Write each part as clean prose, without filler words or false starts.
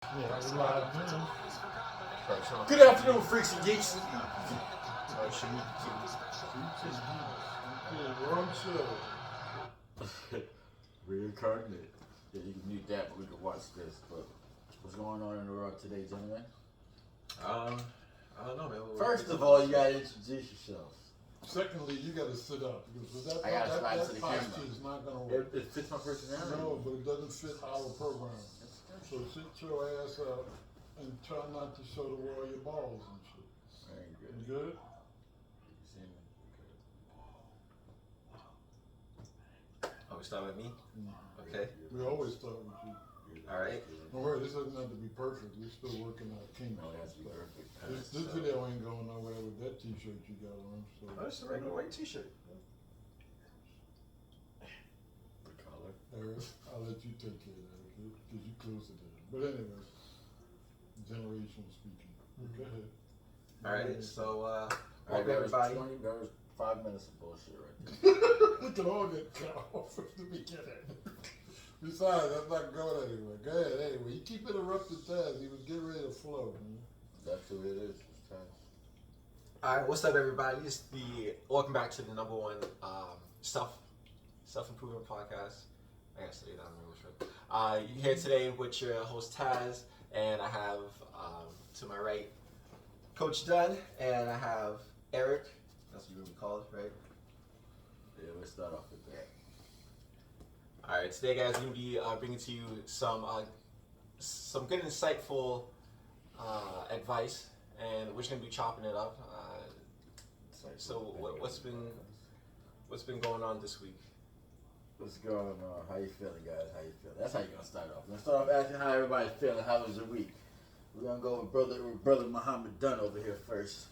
Yeah, we live now. Good afternoon, freaks and geeks. Wrong show. Reincarnate. Yeah, you can mute that, but we can watch this. But what's going on in the world today, gentlemen? I don't know, man. First of all, you gotta introduce yourselves. Secondly, you got to sit up because that, I gotta slide to that the posture camera. is not going to It, work. it fits my personality. No, but it doesn't fit our program. So sit your ass up and try not to show the world your balls and shit. Very good. You good? You see me? Oh, we start with me? Okay. We always start with you. Good. All right. Don't worry, this doesn't have to be perfect. We're still working out kinks. No, it has to be perfect. This video ain't going nowhere with that t-shirt you got on. So. Oh, it's a regular white t-shirt. The color. Eric, I'll let you take care of that, okay? Because you're closer to him. But anyway, generational speaking. Go ahead. All right. So, All right, welcome that was everybody. That was 5 minutes of bullshit right there. We can all get cut off from the beginning. Besides, that's not going anywhere. Go ahead, anyway. You keep interrupting Taz. He was getting ready to flow. Man. That's the way it is. It's time. All right. What's up, everybody? It's welcome back to the number one self improvement podcast. I gotta say that. I don't remember which one. You're here today with your host Taz, and I have to my right Coach Dunn, and I have Erik. That's what you would call it, right? Yeah, let's start off with that. All right, today, guys, we're gonna be bringing to you some good, insightful advice, and we're just gonna be chopping it up. So, what's been going on this week? What's going on? How you feeling, guys? How you feeling? That's how you're gonna start off. We're gonna start off asking how everybody's feeling. How was your week? We're gonna go with brother Muhammad Dunn over here first.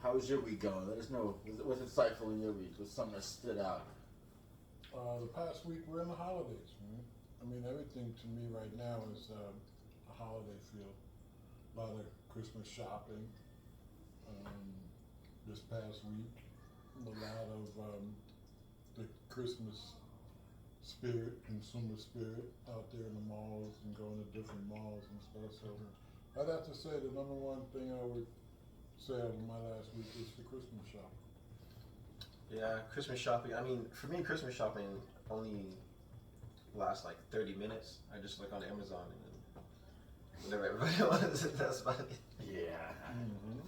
How was your week going? Let us know. What's insightful in your week? What's something that stood out? The past week, we're in the holidays, man. I mean, everything to me right now is a holiday feel. A lot of Christmas shopping this past week. A lot of the Christmas spirit, consumer spirit out there in the malls and going to different malls and stuff. So I'd have to say the number one thing I would say over my last week is the Christmas shopping. Yeah, Christmas shopping. I mean, for me, Christmas shopping only lasts like 30 minutes. I just look on Amazon and then whatever everybody wants, that's about it. Yeah,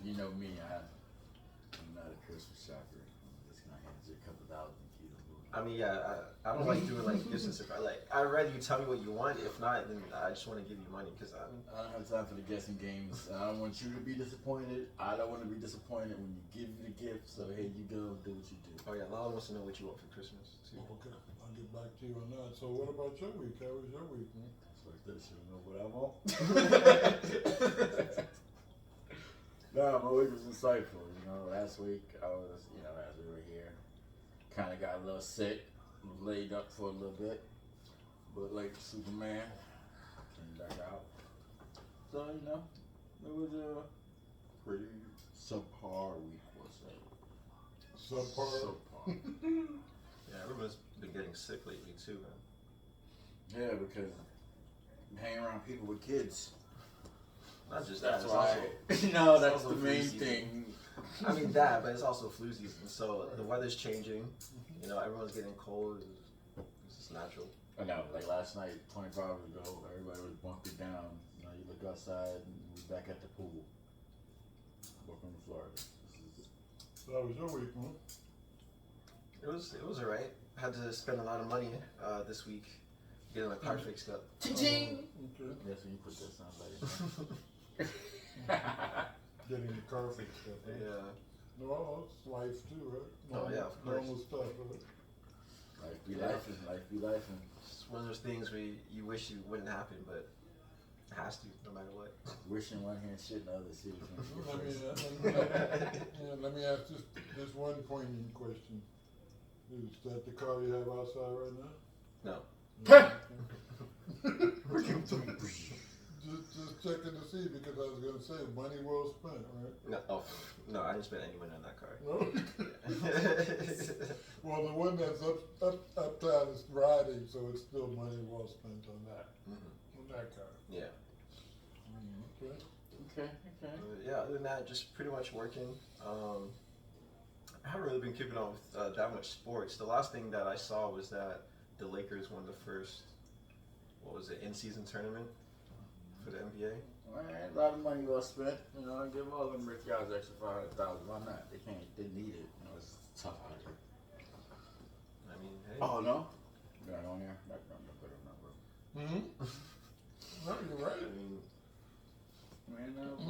you know me. I'm not a Christmas shopper. I'm just gonna hand you a couple dollars and keep it moving. I mean, yeah, I don't like doing like gifts and stuff. I'd rather you tell me what you want. If not, then I just want to give you money because I don't have time for the guessing games. I don't want you to be disappointed. I don't want to be disappointed when you give me the gift. So here you go, do what you do. Oh yeah, Lala wants to know what you want for Christmas too. Okay, I'll get back to you on that. So what about your week? How was your week, man? So I should know what I want. No, my week was insightful. Last week I was, as we were here, kind of got a little sick, laid up for a little bit, but like Superman, came back out. So it was a pretty subpar week, we'll say. Subpar? Yeah, everyone's been getting sick lately too, man. Yeah, because I'm hanging around people with kids. Not just that. That's it's why. also, That's also the flu main season. thing. I mean that, but it's also flu season, so the weather's changing. Everyone's getting cold. It's just natural. I know, like last night, 24 hours ago, everybody was bunkered down. You look outside and we're back at the pool. Welcome to Florida. So that was your week, man. It was alright. Had to spend a lot of money this week getting my car fixed up. Ching! Okay. That's when you put that sound like Getting the car fixed up. Right? Yeah. No, it's life too, right? Oh, yeah, of course. Normal stuff, right? Life be life. It's one of those things where you wish it wouldn't happen, but it has to, no matter what. Wishing one hand, shit in the other. See Let me ask this one poignant question. Is that the car you have outside right now? No. Just checking to see because I was going to say money well spent, right? No, I didn't spend any money on that car. No. Well, the one that's uptown is riding, so it's still money well spent on that. On that car. Yeah. Okay. Okay. Yeah, other than that, just pretty much working. I haven't really been keeping up with that much sports. The last thing that I saw was that the Lakers won the first, in-season tournament for the NBA. Well, a lot of money well spent. You know, give all them rich guys extra $500,000. Why not? They can't. They need it. You know, it's tough out here. I mean, hey. Oh no. Got on there. That's not a better number. No, you're right. I mean,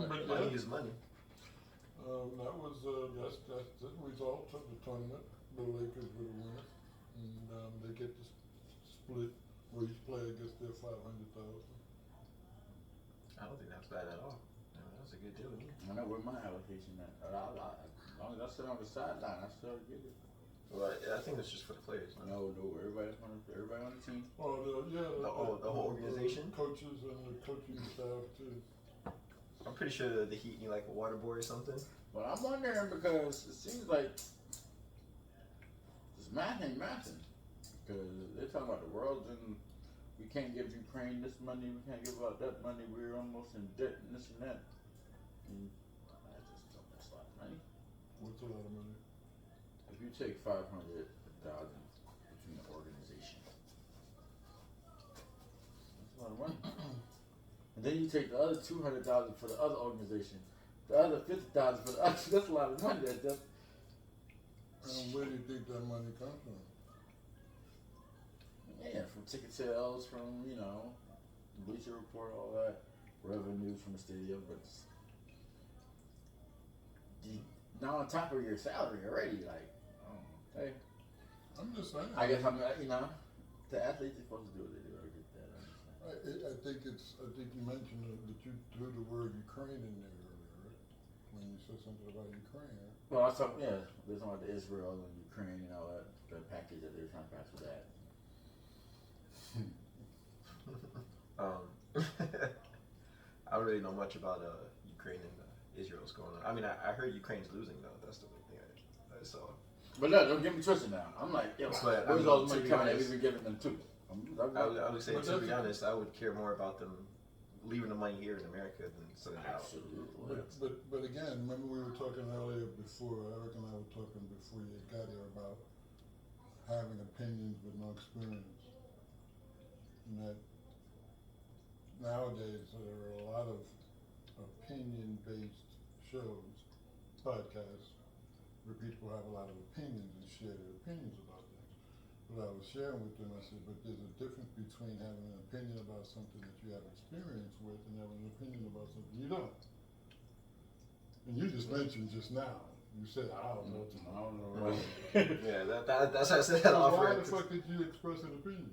But money is money. That was that's the result of the tournament. The Lakers were the winners, and they get to split where each player gets their $500,000. I don't think that's bad at all. I mean, that's a good deal to me. I know where my allocation at. As long as I sit on the sideline, I still get it. Well, I think it's just for the players. No, everybody on the team. Oh, The whole organization? Coaches and the coaching staff too. I'm pretty sure that the Heat need like a water boy or something. But I'm wondering because it seems like this math ain't mathing. Because they're talking about the world and we can't give Ukraine this money, we can't give out that money, we're almost in debt and this and that. And that's just a lot of money. What's a lot of money? If you take 500,000 between the organizations, that's a lot of money. And then you take the other 200,000 for the other organization, the other 50,000 for the other. That's a lot of money. Where do you think that money comes from? Yeah, from ticket sales, from Bleacher Report, all that revenues from the stadium, but now on top of your salary already, like, hey, I'm just saying. I guess the athletes are supposed to do what they do. I get that. I think you mentioned that you threw the word Ukraine in there earlier, right? When you said something about Ukraine, right? Well, I was talking, they're talking about the Israel and Ukraine and all that, the package that they're trying to pass with that. I don't really know much about Ukraine and Israel's going on. I mean, I heard Ukraine's losing though. That's the big thing I saw. But look, don't get me twisted now. I'm like, But, where's all the to money be coming that honest, we've been giving them to? I would say, But to be that's- honest, I would care more about them leaving the money here in America than sending it out. Absolutely. But again, remember we were talking earlier before, Erik and I were talking before you got here about having opinions with no experience. And that nowadays there are a lot of opinion-based shows, podcasts, where people have a lot of opinions and share their opinions about things. But I was sharing with them, I said, but there's a difference between having an opinion about something that you have experience with and having an opinion about something you don't. And you just mentioned just now, you said, I don't know. I don't know. Right. Yeah, that's how I said that So off. why the fuck did you express an opinion?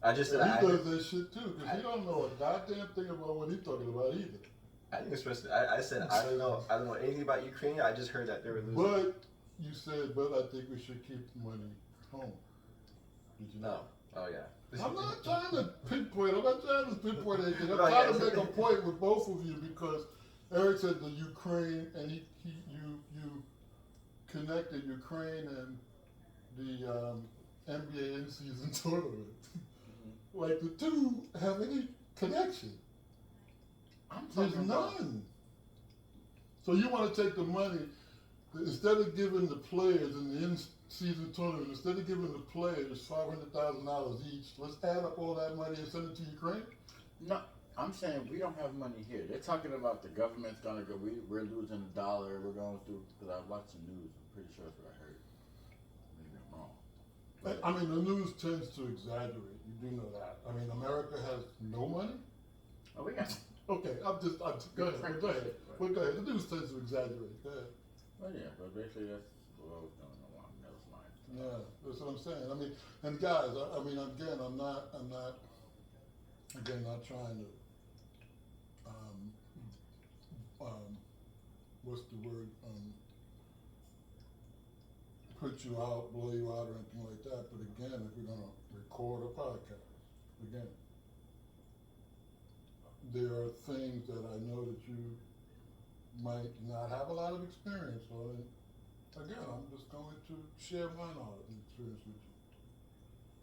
I just said And I he does that shit too, because he don't know a goddamn thing about what he's talking about either. I didn't express it. I said I don't know anything about Ukraine. I just heard that they were losing. But you said, but I think we should keep the money home. Did you No. Oh yeah. I'm not trying to pinpoint. I'm not trying to pinpoint anything. I'm No, trying yeah. to make a point with both of you because Erik said the Ukraine, and you connected Ukraine and the NBA in-season tournament. Like the two have any connection? There's none. So you want to take the money instead of giving the players in the in-season tournament, instead of giving the players $500,000 each, let's add up all that money and send it to Ukraine? No, I'm saying we don't have money here. They're talking about the government's gonna go. We're losing $1. We're going through because I watched the news. I'm pretty sure that's what I heard. Maybe I'm wrong. But I mean, the news tends to exaggerate. You do know that. I mean, America has no money. oh, we got. Okay, I'm just go ahead. Go ahead. Well, go ahead. The news tends to exaggerate. Go ahead. Well, yeah, but basically that's what I was doing along those lines. Yeah, that's what I'm saying. I mean, and guys, I mean, again, I'm not trying to, what's the word, put you out, blow you out, or anything like that. But again, if we're gonna record a podcast, again, there are things that I know that you might not have a lot of experience on. And again, I'm just going to share my knowledge and experience with you.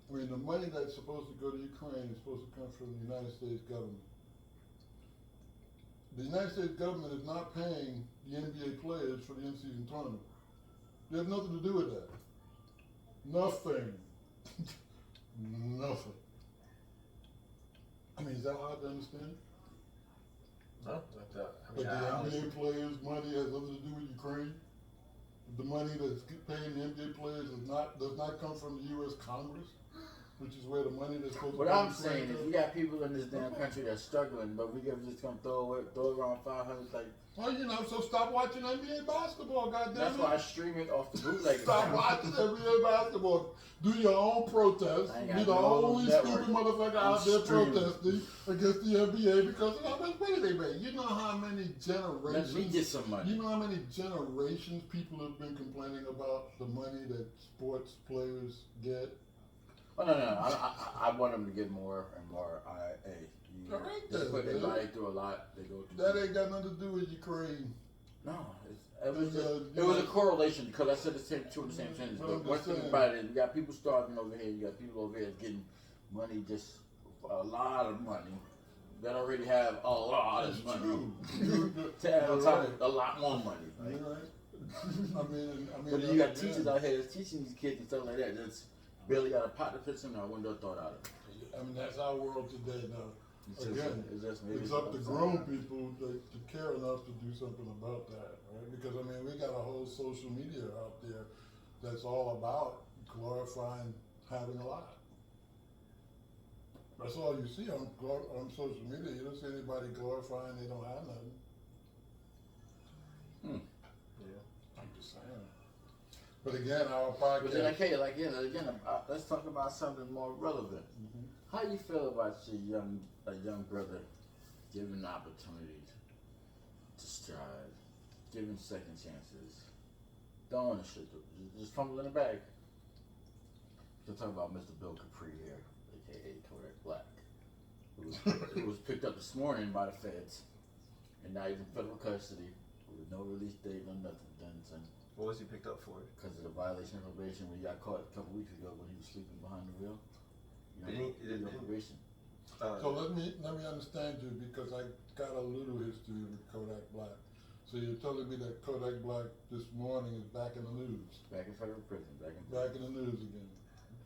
I mean, the money that's supposed to go to Ukraine is supposed to come from the United States government. The United States government is not paying the NBA players for the in-season tournament. They have nothing to do with that. Nothing. Nothing. I mean, is that hard to understand? No, like that. I But mean, the I NBA players' money has nothing to do with Ukraine. The money that's paying the NBA players does not come from the U.S. Congress, which is where the money that's supposed to What go to I'm Ukraine saying is, goes. we got people in this damn country that's struggling, but we just gonna throw around 500 like. Well, so stop watching NBA basketball, goddammit. That's why I stream it off the bootleg. Stop watching NBA basketball. Do your own protest. I ain't Be got the no only network. stupid motherfucker I'm out there streaming. protesting against the NBA because of how much money they make. You know how many generations. Let me get some money. You know how many generations people have been complaining about the money that sports players get? Oh no! I want them to get more and more. All right, they then, put man. everybody through a lot. They go through. That ain't got nothing to do with Ukraine. No, it was Yeah, a correlation because I said the same two in the same sentence. But But I'm one just thing saying. about it is, you got people starving over here. You got people over here getting money, just a lot of money. That already have a lot That's of money. true. To add on top Right. of a lot more money. Right? You're right. I mean, But then you got again, teachers out here that's teaching these kids and stuff like that. That's barely got a pot to piss in or a window thrown out of. I mean, that's our world today now. It's Again, maybe it's up to something. grown people to care enough to do something about that, right? Because I mean, we got a whole social media out there that's all about glorifying having a lot. That's all you see on social media. You don't see anybody glorifying they don't have nothing. Yeah. I'm just saying. But again, our But then, podcast. okay, like again, let's talk about something more relevant. Mhm. How you feel about your young brother given opportunities to strive, given second chances, throwing the shit, just fumbling the bag? We're talking about Mr. Bill Capri here, aka Kodak Black, who was picked up this morning by the feds, and now he's in federal custody with no release date, no nothing. What was he picked up for? Because of the violation of probation when he got caught a couple weeks ago when he was sleeping behind the wheel. Didn't he- Probation. So let me understand you because I got a little history with Kodak Black. So you're telling me that Kodak Black this morning is back in the news, Back in federal prison. back in the news again,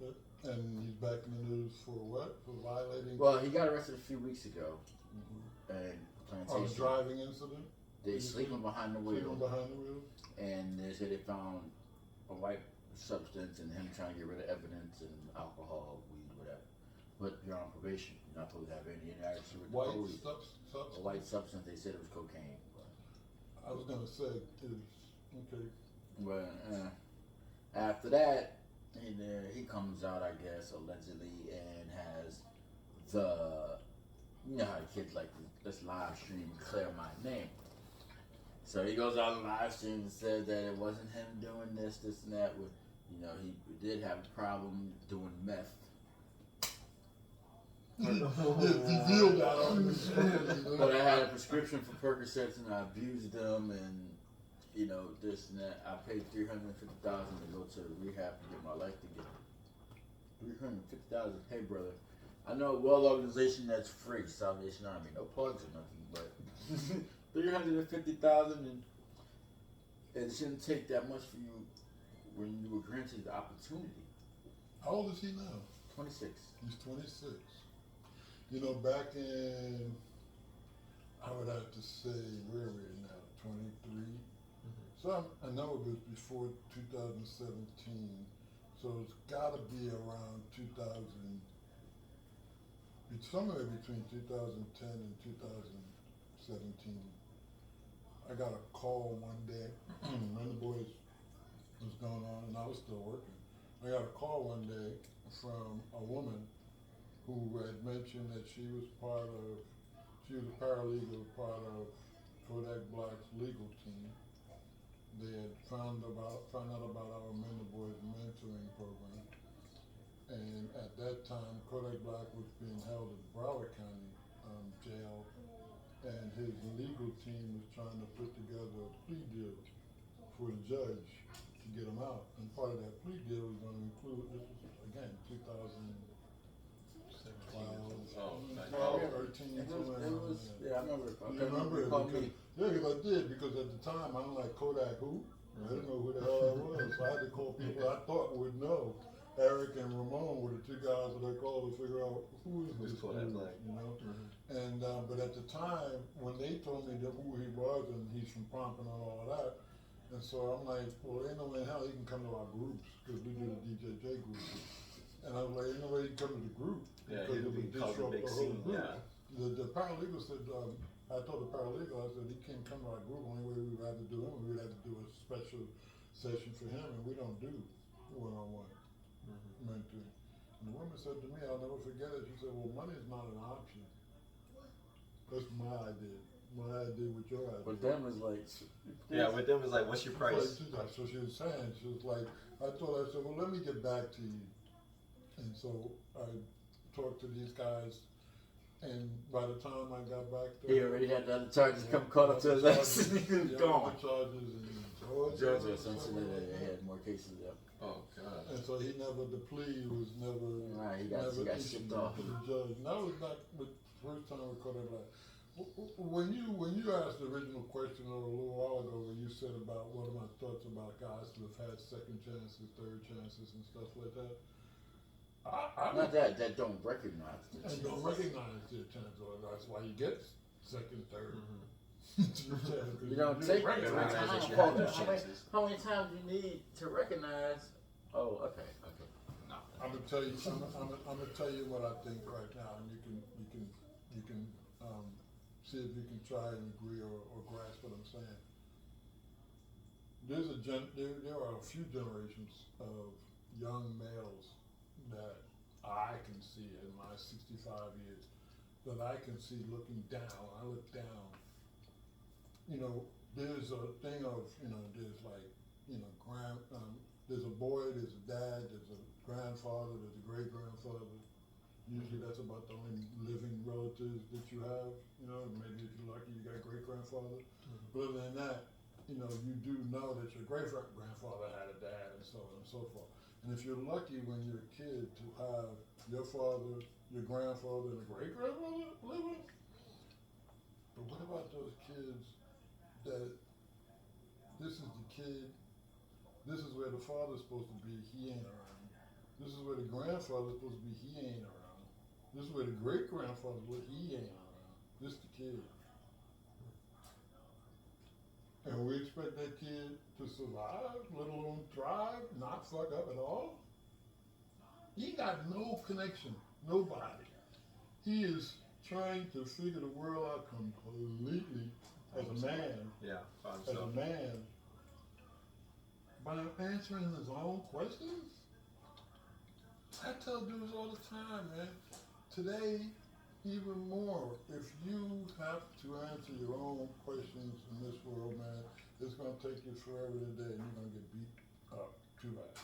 okay. And he's back in the news for what? For violating? Well, he got arrested a few weeks ago Mhm. and On a plantation. driving incident. They sleeping behind the Sleeping wheel, behind the wheel. and they said they found a white substance and him trying to get rid of evidence and alcohol, weed, whatever. But you're on probation. You're not supposed to have any interaction with the White police. substance. A white substance. They said it was cocaine. I was gonna say is okay. But after that, he comes out, I guess, allegedly, and has you know how the kids like to let's live stream clear my name. So he goes out on live stream and says that it wasn't him doing this, and that. With he did have a problem doing meth. Revealed that on the show. But I had a prescription for Percocets and I abused them and this and that. I paid $350,000 to go to rehab to get my life together. $350,000. Hey brother, I know a well organization that's free, Salvation Army. No plugs or nothing, but $350,000 and it shouldn't take that much for you when you were granted the opportunity. How old is he now? 26. He's 26. Back in, I would have to say, where are we now? 23. So I know it was before 2017. So it's got to be around 2000. It's somewhere between 2010 and 2017. I got a call one day when the boys was going on, and I was still working. I got a call one day from a woman who had mentioned that she was a paralegal, part of Kodak Black's legal team. They had found out about our Men the Boys mentoring program. And at that time, Kodak Black was being held in Broward County jail and his legal team was trying to put together a plea deal for the judge to get him out. And part of that plea deal was going to include, this was again 2012, Oh, 13, It somewhere was, around there. yeah, I remember. You remember it? Because, yeah, because I did. Because at the time, I'm like Kodak who? I didn't know who the hell that was. So I had to call people I thought would know. Erik and Ramon were the two guys that I called to figure out who is this dude, you know. And but at the time, when they told me that who he was and he's from Pompano and all of that, and so I'm like, well, ain't no way in hell he can come to our groups because we do the DJJ group. And I was like, ain't no way he can come to the group because it would disrupt the whole group. Yeah. The paralegal said, I told the paralegal, I said, he can't come to our group. Only way we'd have to do him, we would have to do a special session for him, and we don't do one-on-one mentoring. And the woman said to me, I'll never forget it, she said, well, money is not an option. That's my idea. My idea with your idea. But them was like, Yeah, with them was like, what's your price? That's what she was saying. She was like, I told her, I said, well, let me get back to you. And so I talked to these guys, and by the time I got back there, he already had the other charges come caught up to his ass, and he was gone. Charges and Georgia or something like that, they had more cases up. Oh God. And so he never, the plea was never, Right, he got issued shipped off. to the judge. And that was not the first time we caught him. Like, when you asked the original question a little while ago, when you said about what are my thoughts about guys who have had second chances, third chances, and stuff like that. Not that don't recognize the and don't recognize their chance, or that's why you get second, third. You don't take recognize that you how have those chances. many times you need to recognize? Oh, okay. No. I'm gonna tell you. I'm gonna tell you what I think right now, and you can see if you can try and agree or grasp what I'm saying. There are a few generations of young males that I can see in my 65 years that I can see looking down. I look down. You know, there's a thing of, you know, there's like, you know, there's a boy, there's a dad, there's a grandfather, there's a great grandfather. Usually that's about the only living relatives that you have. You know, maybe if you're lucky, you got a great grandfather. But other than that, you know, you do know that your great grandfather had a dad, and so on and so forth. And if you're lucky when you're a kid to have your father, your grandfather, and a great grandfather living, but what about those kids that this is the kid, this is where the father's supposed to be, he ain't around. This is where the grandfather's supposed to be, he ain't around. This is where the great grandfather's supposed to be, he ain't around. This is the kid. And we expect that kid to survive, let alone thrive, not fuck up at all? He got no connection, nobody. He is trying to figure the world out completely as a man. Yeah, by As a himself. man. By answering his own questions? I tell dudes all the time, man. Today, even more, if you have to answer your own questions in this world, man, it's going to take you forever today and you're going to get beat up too bad.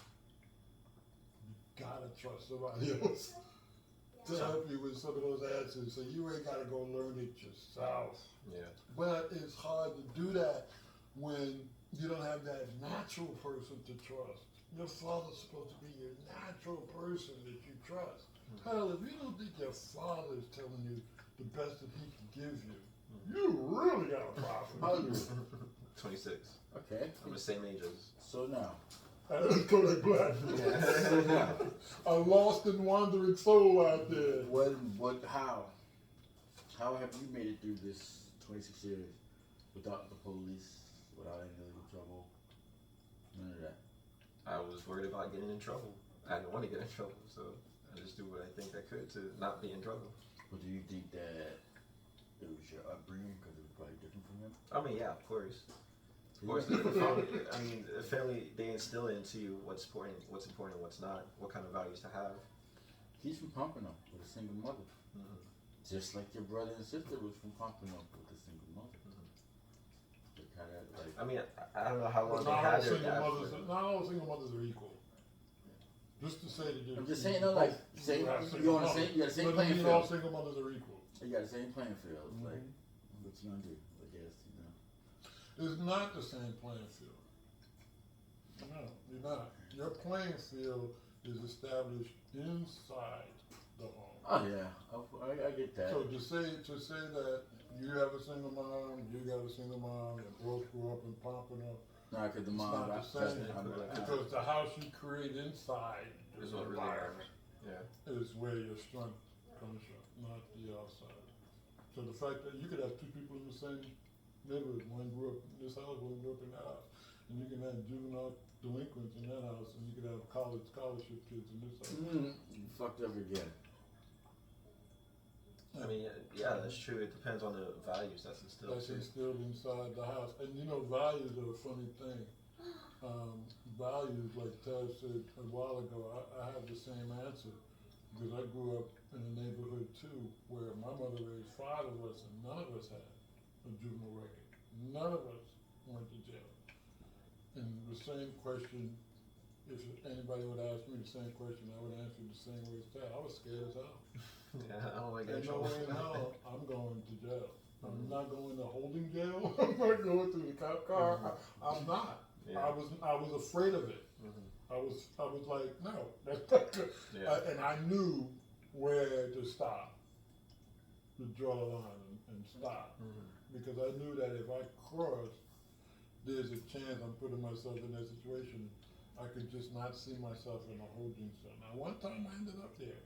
You got to trust somebody else to help you with some of those answers. So you ain't got to go learn it yourself. Yeah. But it's hard to do that when you don't have that natural person to trust. Your father's supposed to be your natural person that you trust. Hell, if you don't think your father is telling you the best that he can give you, you really got a problem. 26. Okay. I'm the same age as. So now. Let's go to black. So now. A lost and wandering soul out there. How have you made it through this 26 years without the police, without any legal trouble? None of that. I was worried about getting in trouble. I didn't want to get in trouble, so I just do what I think I could to not be in trouble. But do you think that it was your upbringing, because it was probably different from him? I mean, yeah, of course. Of course, the family, I mean, the family, they instill into you what's important, what's not, what kind of values to have. He's from Pompano with a single mother. Mm-hmm. Just like your brother and sister was from Pompano with a single mother. They kind of like. I mean, I don't know how long Not they all had their single dad. mothers, not all single mothers are equal. Just to say that you're. I'm just saying, no, like, you got the same playing All field. single mothers are equal. You got the same playing field. Like, What you gonna do? I guess you know. It's not the same playing field. No, you're not. Your playing field is established inside the home. Oh yeah, I get that. So to say that you have a single mom, you got a single mom, and both grew up in Pompano, Nah, cause the it's mom not the same. Because the house you create inside Is the what really environment Yeah. is where your strength comes from, not the outside. So the fact that you could have two people in the same neighborhood, one grew up in this house, one grew up in that house, and you can have juvenile delinquents in that house, and you could have college scholarship kids in this house. You fucked up again. I mean, yeah, that's true. It depends on the values that's instilled. That's instilled inside the house. And you know, values are a funny thing. Values, like Ted said a while ago, I have the same answer because I grew up in a neighborhood too where my mother raised 5 of us and none of us had a juvenile record. None of us went to jail. And the same question, if anybody would ask me the same question, I would answer the same way as Ted. I was scared as hell. Yeah, I don't like There's that. no way in hell I'm going to jail. I'm not going to holding jail. I'm not going to the cop car. I'm not. Yeah. I was afraid of it. Mm-hmm. I was like, no, that's not good. Yeah. And I knew where to stop, to draw a line and stop, because I knew that if I crossed, there's a chance I'm putting myself in that situation. I could just not see myself in a holding cell. Now, one time I ended up there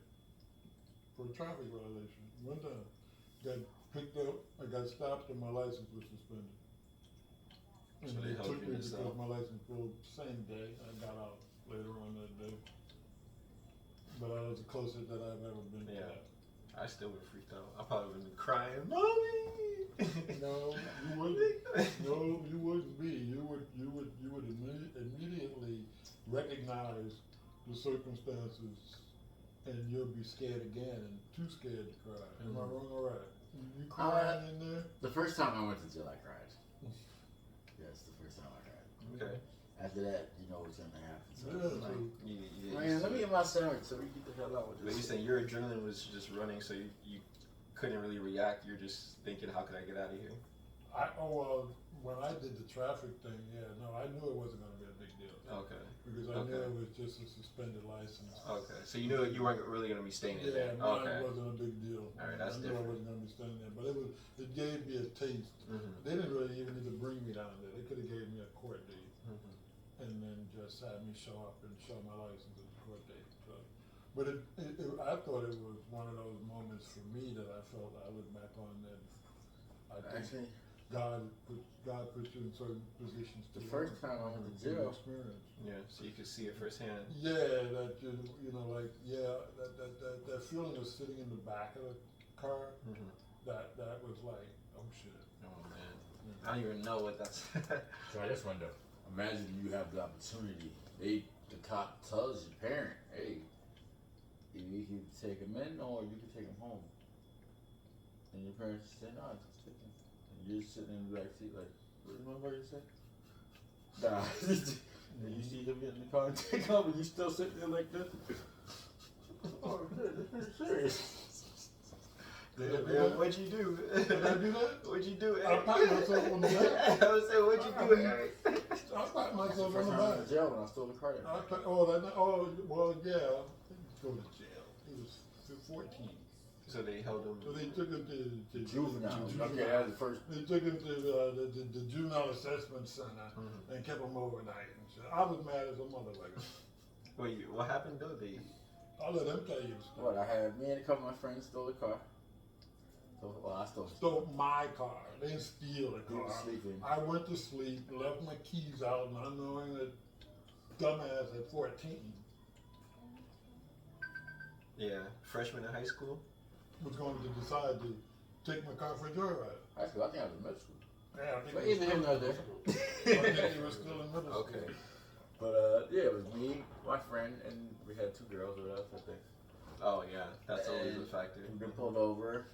for a traffic violation. One time, got picked up, I got stopped, and my license was suspended. And So they they held took you me in the because cell? my license pulled same day. I got out later on that day. But I was the closest that I've ever been to Yeah. that. I still would have freaked out. I probably would have been crying, "Mommy!" No, you wouldn't. No, you wouldn't be. You would immediately recognize the circumstances, and you'll be scared again and too scared to cry. Am I wrong or right? You crying in there? The first time I went to jail, I cried. Yes, the first time I cried. Okay. After that, you know what's gonna happen. So Yeah, it's like, You man, let me get my sandwich so we get the hell out with But this. you saying your adrenaline was just running, so you couldn't really react. You're just thinking, how could I get out of here? When I did the traffic thing, I knew it wasn't going to be a big deal. Okay. Because I knew it was just a suspended license. Okay. So you knew you weren't really going to be staying in there. Mine Okay. wasn't a big deal. All right, that's I knew different. I wasn't going to be staying there, but it gave me a taste. They didn't really even need to bring me down there. They could have gave me a court date and then just had me show up and show my license at the court date. So, but I thought it was one of those moments for me that I felt I look back on that. I think Actually, God puts you in certain positions. the to first learn time I went to from jail, experience. Yeah. So you could see it firsthand. Yeah, that feeling of sitting in the back of the car, that was like, oh shit. Oh man. I don't even know what that's. try this window. Imagine you have the opportunity. The cop tells your parent, hey, you can take him in or you can take him home. And your parents say, no, just take him. And you're sitting in the back seat like, what did my brother say? Nah. And you see him get in the car and take him and you still sitting there like this? Oh shit, this is serious. What'd you do? Did I do that? What'd you do, I Erik? pat myself on the back. I was saying, what'd you do, Erik? I pat myself on First the time I went back. to jail when I stole the car. Well, yeah. Go to jail. He was 14. So they held him. So they took him to Juvenile. juvenile. Okay, that was the first. They took him to the juvenile assessment center and kept him overnight. And shit. I was mad as a motherfucker. Wait, what happened though? They. I'll let them tell you the story. What, I had me and a couple of my friends stole the car. I stole Stole my car. They didn't steal the You car. were sleeping. I went to sleep, left my keys out, not knowing that dumbass at 14 Yeah, freshman in high school. was going to decide to take my car for a joyride. High school, I think I was in middle school. Yeah, I think But he was even him still- knows that. I think he was still in middle school. Okay. But yeah, it was me, my friend, and we had 2 girls with us, I think. Oh yeah, that's always a And factor. We've been pulled over.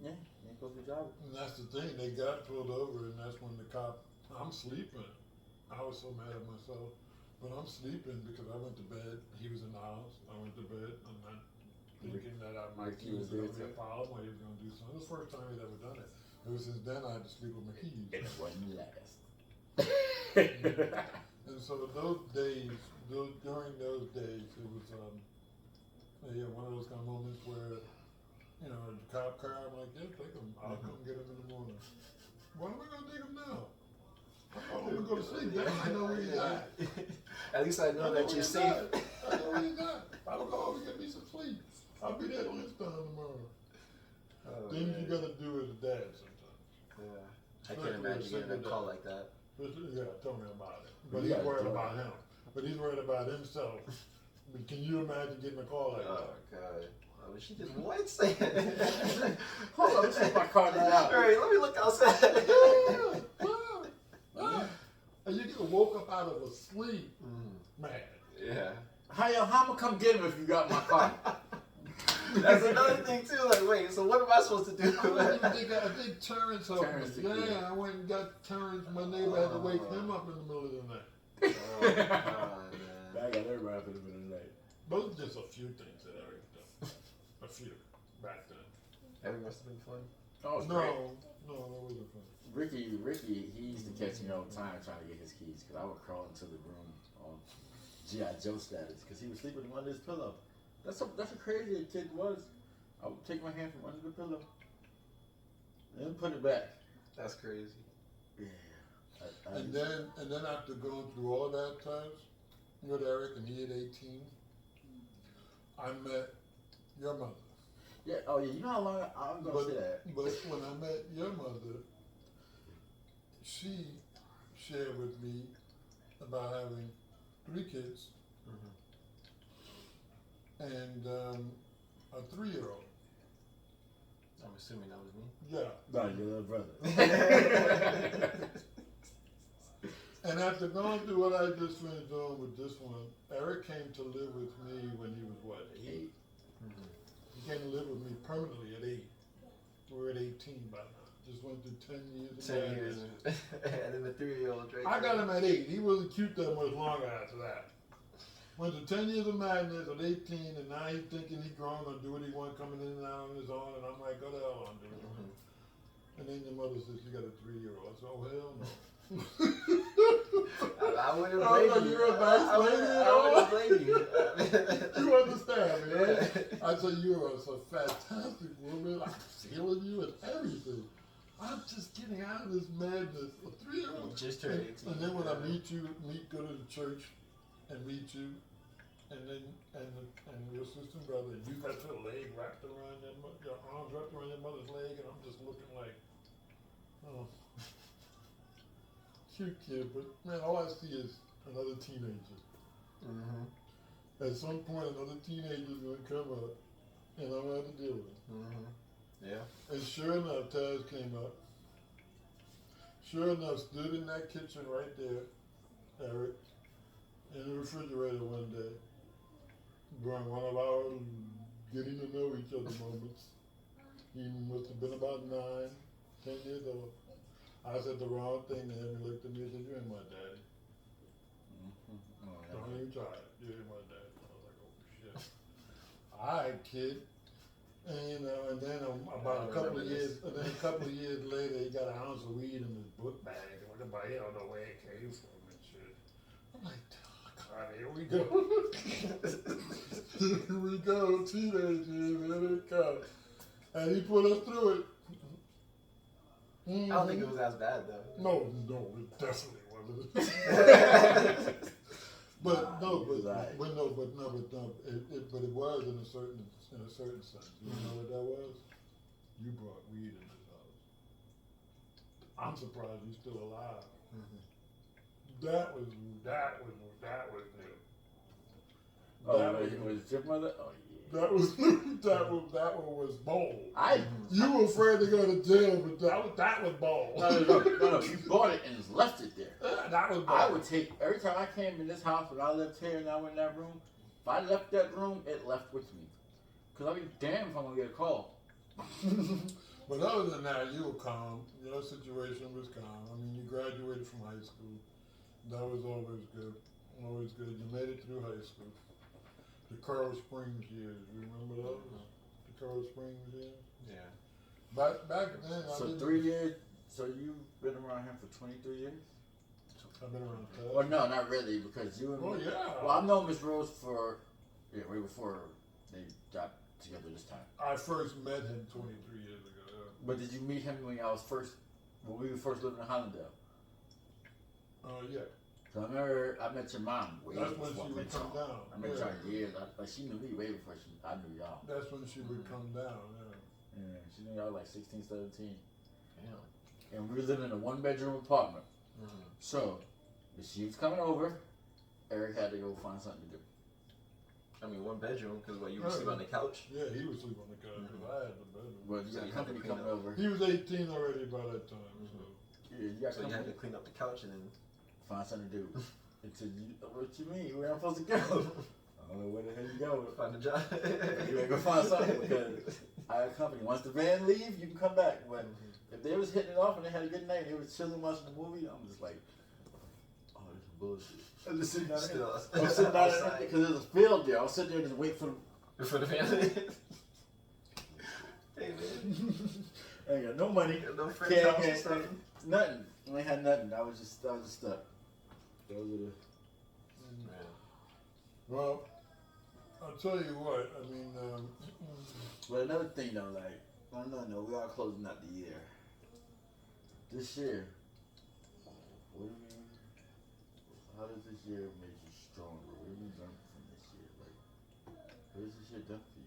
Yeah, ain't supposed to be driving. And that's the thing, they got pulled over, and that's when the cop, I'm sleeping. I was so mad at myself. But I'm sleeping because I went to bed. He was in the house. I went to bed. I'm not thinking that he was going to be a problem or he was going to do something. It was the first time he'd ever done it. Ever since then, I had to sleep with my keys. And it wasn't last. And so those days, during those days, it was one of those kind of moments where, the cop car, I'm like, yeah, take him. I'll come get him in the morning. Why am I gonna take him now? I'm gonna go to sleep. Then I know where he's at. At least I know that you're safe. I know where he's at. I will go home and get me some sleep. I'll be there at lunchtime tomorrow. Things you gotta do as a dad sometimes. Yeah. I can't imagine getting a call like that. Yeah, tell me about it. But he's worried about him. But he's worried about himself. But can you imagine getting a call like that? Oh, God. Oh, she did what? Hold on, let's take my car out. All right, let me look outside. And you get woke up out of a sleep, man. Yeah. How am I gonna come get him if you got my car? That's another thing too. Like, wait, so what am I supposed to do? I think Terrence helped me. Yeah, I went and got Terrence. My neighbor had to wake him up in the middle of the night. Oh, man. I got everybody up in the middle of the night. Those are just a few things that Erik done. A few back then. Every must have been fun. Oh, it's No, great. that wasn't fun. Ricky, he used to catch me all the time trying to get his keys because I would crawl into the room on G.I. Joe status because he was sleeping under his pillow. That's how crazy a kid was. I would take my hand from under the pillow and put it back. That's crazy. Yeah. And then after going through all of that times with Erik, and he at 18, I met your mother. Yeah. Oh yeah. You know how long I'm gonna say that. But when I met your mother, she shared with me about having 3 kids and a 3-year-old. I'm assuming that was me. Yeah. No, your little brother. And after going through what I just finished doing with this one, Erik came to live with me when he was what, 8? He came to live with me permanently at 8. We're at 18 by now. Just went through 10 years. 10 years. And then the 3-year-old Drake. I got him at 8. He wasn't cute that much longer after that. Went to 10 years of madness at 18, and now he's thinking he's grown, gonna do what he wants, coming in and out on his own, and I'm like, go the hell on, dude. And then your mother says, you got a 3-year-old. I said, oh, hell no. I wouldn't blame you. You're a nice lady. I wouldn't blame you. You understand, man. I said, you're a fantastic woman. I'm feeling you and everything. I'm just getting out of this madness. A 3-year-old. Just turned 18. And then when I go to the church and meet you, and then and your sister and brother, and you got your leg wrapped around your arms wrapped around your mother's leg, and I'm just looking like, oh, cute kid, but man, all I see is another teenager. At some point, another teenager's gonna come up, and I'm gonna have to deal with it. Yeah. And sure enough, Taz came up. Sure enough, stood in that kitchen right there, Erik, in the refrigerator one day, during one of our getting to know each other moments. He must have been about 9, 10 years old. I said the wrong thing to him. He looked at me and said, you ain't my daddy. Don't even try it. You ain't my daddy. I was like, oh, shit. All right, kid. And and then about a couple of years later, he got an ounce of weed in his book bag. And everybody don't know where it came from and shit. I'm like, oh, God, here we go. Here we go, teenage years, here it comes. And he put us through it. I don't think it was as bad though. No, it definitely wasn't. But it was in a certain sense. You know what that was? You brought weed in this house. I'm surprised you're still alive. That was new. Was your mother? Oh yeah. That was new. That one was bold. I You were afraid to go to jail, but that was bold. No. You bought it and just left it there. That was bold. I would take every time I came in this house when I lived here and I went in that room. If I left that room, it left with me. Cause I'd be damned if I'm gonna get a call. But other than that, you were calm. Your situation was calm. I mean, you graduated from high school. That was always good. Always good. You made it through high school. The Coral Springs years, you remember those? The Coral Springs years? Yeah. Back then, I So didn't. 3 years. So you've been around him for 23 years? I've been around. Well, no, not really, because you and Oh me. yeah. Well, I've known Miss Rose for way before they got together this time. I first met him 23 years ago. But did you meet him when we were first living in Hollandale? Yeah. So I remember I met your mom way That's when before she I would met come y'all. down. I met Yeah. y'all years. Like she knew me way before I knew y'all. That's when she would come down. Yeah. Yeah, she knew y'all like 16, 17. Damn. And we were living in a 1-bedroom apartment. Mm-hmm. So, if she was coming over, Erik had to go find something to do. I mean, 1 bedroom, because what, you would sleep on the couch? Yeah, he was sleeping on the couch. Mhm. I had the bedroom. But you So got you had to company clean coming up. over. He was 18 already by that time. So. Yeah, you got So you had company. to clean up the couch and then... Find something to do. Until you, what you mean? Where I'm supposed to go? I don't know where the hell you go. Find a job. You ain't gonna find something because I have company. Once the van leave, you can come back. But if they was hitting it off and they had a good night, they was chilling watching the movie, I'm just like, oh, this is bullshit. I'm just sitting down there. I'm sitting down there because there's a field there. I'll sit there and just wait for them. For the family. Hey man. I ain't got no money. No friends house and stuff. Nothing. I ain't had nothing. I was just stuck. Those are the. Well, I'll tell you what. I mean, But another thing though, like, no, we are closing out the year. This year, what do you? How does this year make you stronger? What do you learn from this year? Like, what has this year done for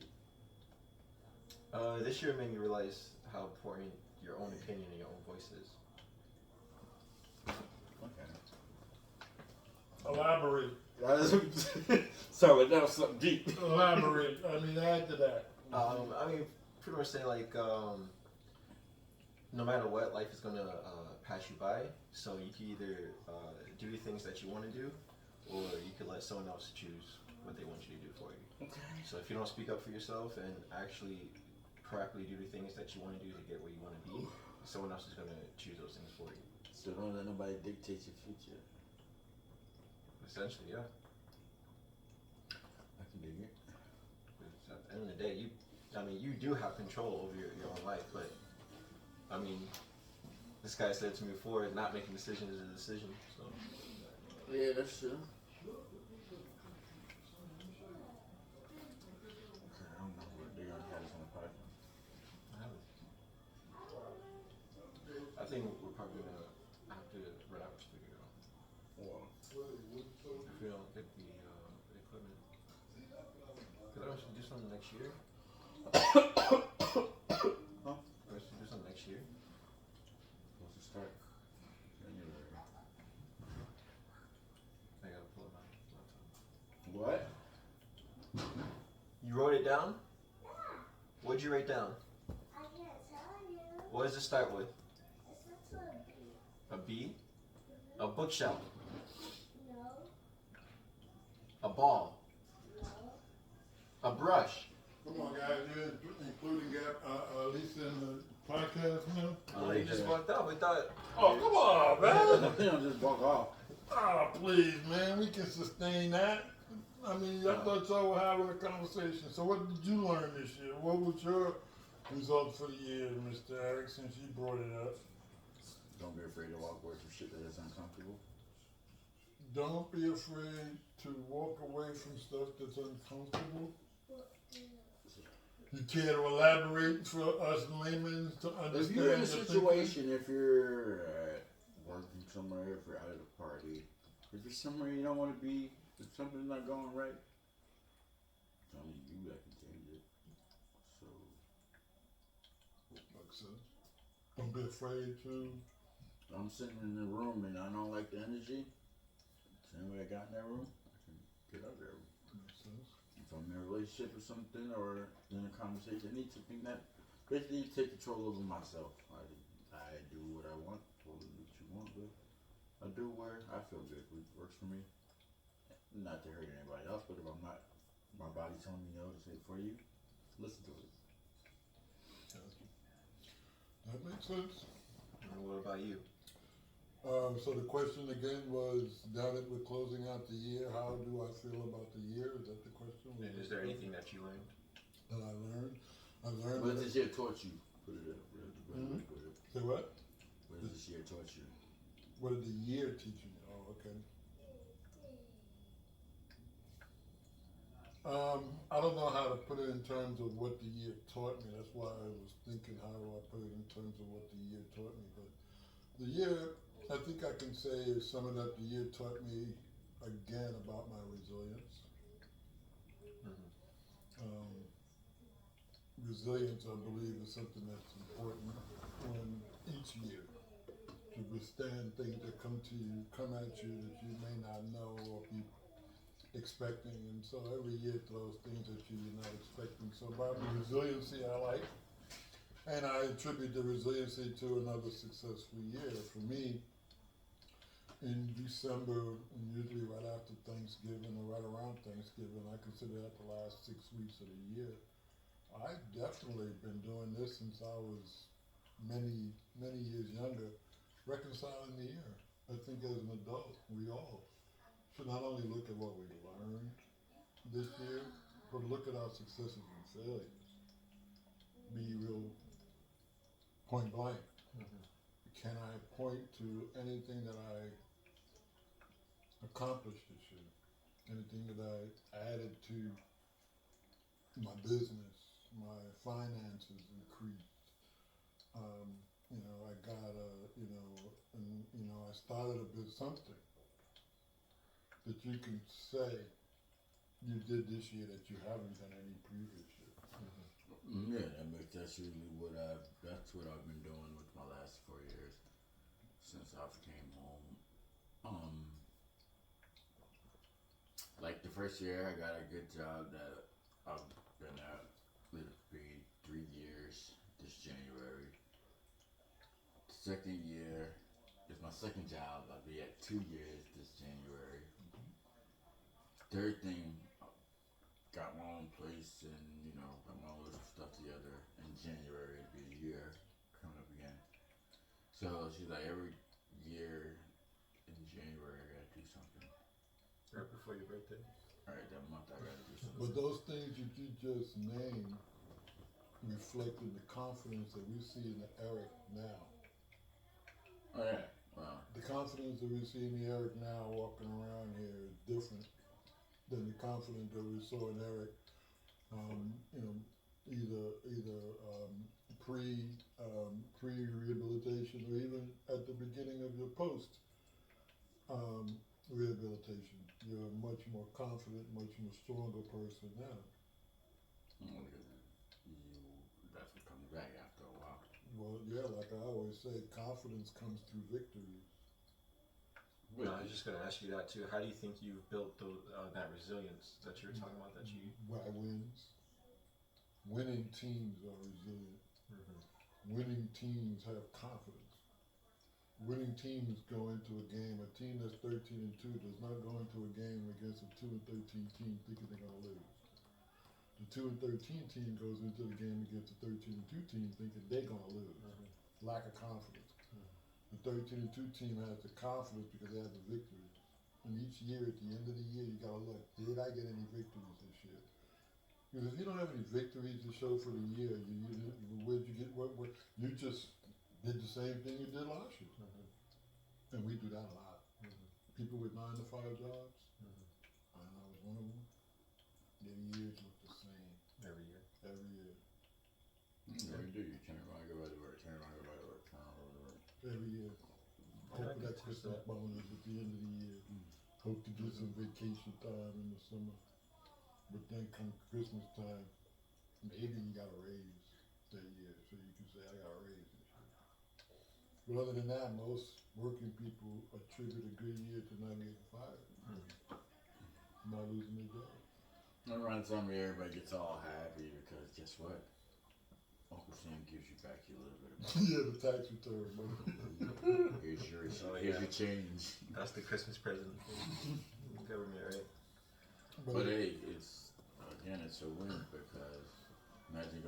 you? This year made me realize how important your own opinion and your own voice is. Okay. elaborate. Sorry, that was something deep. Elaborate. I mean, add to that. I mean, pretty much say like, no matter what, life is gonna pass you by. So you can either do the things that you want to do, or you could let someone else choose what they want you to do for you. Okay. So if you don't speak up for yourself and actually proactively do the things that you want to do to get where you want to be, someone else is gonna choose those things for you. So don't let nobody dictate your future. Essentially, yeah. I can dig it. Because at the end of the day, you do have control over your own life, but I mean, this guy said to me before, not making decisions is a decision. So Yeah, that's true. I don't know what they're gonna have us on the podcast. I think we're probably gonna have to run out to figure it out Well, if we don't get the equipment. Because I should do something next year. huh? I should do something next year. Supposed to start January. I gotta pull up my laptop. What? You wrote it down? What'd you write down? I can't tell you. What does it start with? It starts with A B? A bookshelf? B. No, A ball? no. A brush? Come on, guys. You're including Lisa in the podcast now? Oh, you just walked out. We thought. Oh, come on, man. They don't just walk off. Oh, please, man. We can sustain that. I mean, I thought y'all were having a conversation. So what did you learn this year? What was your results for the year, Mr. Erik, since you brought it up? Don't be afraid to walk away from shit that is uncomfortable. Don't be afraid to walk away from stuff that's uncomfortable. You care to elaborate for us laymen to understand? If you're in a the thinking? situation, if you're working somewhere, if you're out at a party, if you're somewhere you don't want to be, if something's not going right, it's only you that can change it. So, Makes sense. Don't be afraid to. I'm sitting in the room and I don't like the energy. Same way I got in that room, I can get out of there. Makes sense. If I'm in a relationship or something or in a conversation, I need to think that basically take control over myself. I do what I want, totally what you want, but I do where I feel good. It works for me. Not to hurt anybody else, but if I'm not, my body telling me no to say it for you, listen to it. That makes sense. And what about you? So the question again was, now that we're closing out the year, how do I feel about the year? Is that the question? And is there anything that you learned? that I learned? I learned What that this year taught you? Put it up. taught you? What did the year teach me? Oh, okay. I don't know how to put it in terms of what the year taught me. That's why I was thinking, how do I put it in terms of what the year taught me? But the year, I think I can say is summing up, the year taught me again about my resilience. Resilience, I believe, is something that's important when each year to withstand things that come to you, come at you that you may not know or be expecting, and so every year throws things at you you're not expecting. So about the resiliency I like, and I attribute the resiliency to another successful year. For me, in December, and usually right after Thanksgiving or right around Thanksgiving, I consider that the last 6 weeks of the year. I've definitely been doing this since I was many years younger, reconciling the year. I think as an adult, we all should not only look at what we learned this year, but look at our successes and failures. Be real point blank. Can I point to anything that I accomplished this year? Anything that I added to my business, my finances increased. I got I started a bit something that you can say you did this year that you haven't done any previous year. Yeah, that's usually that's what I've been doing with my last 4 years since I've came home. Like the first year, I got a good job that I've been at. It'll be 3 years this January. Second year is my second job. I'll be at 2 years this January. Third thing, got my own place and got my own little stuff together. In January, it'll be a year coming up again. So she's like, every year in January, I gotta do something. Right before your birthday. Alright, that month I gotta do something. But those things that you just named reflected the confidence that we see in the Erik now. Oh yeah, wow. The confidence that we see in the Erik now walking around here is different than the confidence that we saw in Erik, either pre-rehabilitation or even at the beginning of your post rehabilitation. You're a much more confident, much more stronger person now. That's what comes back after a while. Well, yeah, like I always say, confidence comes through victories. No, I was just going to ask you that too. How do you think you've built that resilience that you were talking about? By wins. Winning teams are resilient. Winning teams have confidence. Winning teams go into a game. A team that's 13-2 does not go into a game against a 2-13 team thinking they're going to lose. The 2-13 team goes into the game against a 13-2 team thinking they're going to lose. Lack of confidence. The 13-2 team has the confidence because they have the victories. And each year, at the end of the year, you gotta look, did I get any victories this year? Because if you don't have any victories to show for the year, where'd you get, you just did the same thing you did last year. And we do that a lot. People with 9-to-5 jobs, and I was one of them, their years look the same. Every year. Every year. Yeah, you do. You turn around, go back to work, turn around, go back to work, turn around, go back to work. Every year. Hope for that Christmas bonus at the end of the year. Hope to get some vacation time in the summer. But then come Christmas time, maybe you got a raise that year, so you can say, I got a raise this year. But other than that, most working people attribute a good year to not getting fired. Not losing their job. Around summer, everybody gets all happy because guess what? Uncle Sam gives you back your little bit of money. Yeah, the tax return money. Here's your change. That's the Christmas present from the government, right? But hey, it's a win because imagine